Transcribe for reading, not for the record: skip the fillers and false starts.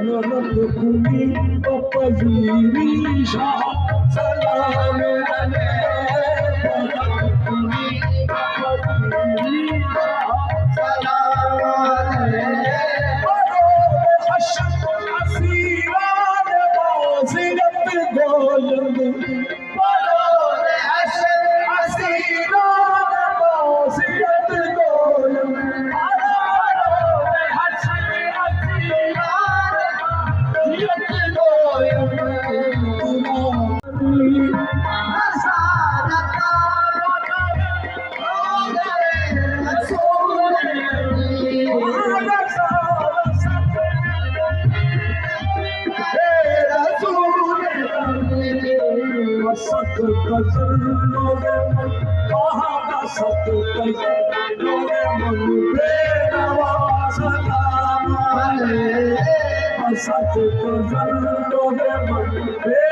ननद कुनी पपजीरी शाह सलाम अलैहि ननद कुनी पपजीरी शाह सलाम अलैहि हशर असीरान बाज़ियत गोलंद हशर असीरान बाज़ियत गोलंद सत गजल लोगे मन कहा सत गजल लोगे मन बेनवा सलाम अलैहि सत गजल लोगे मन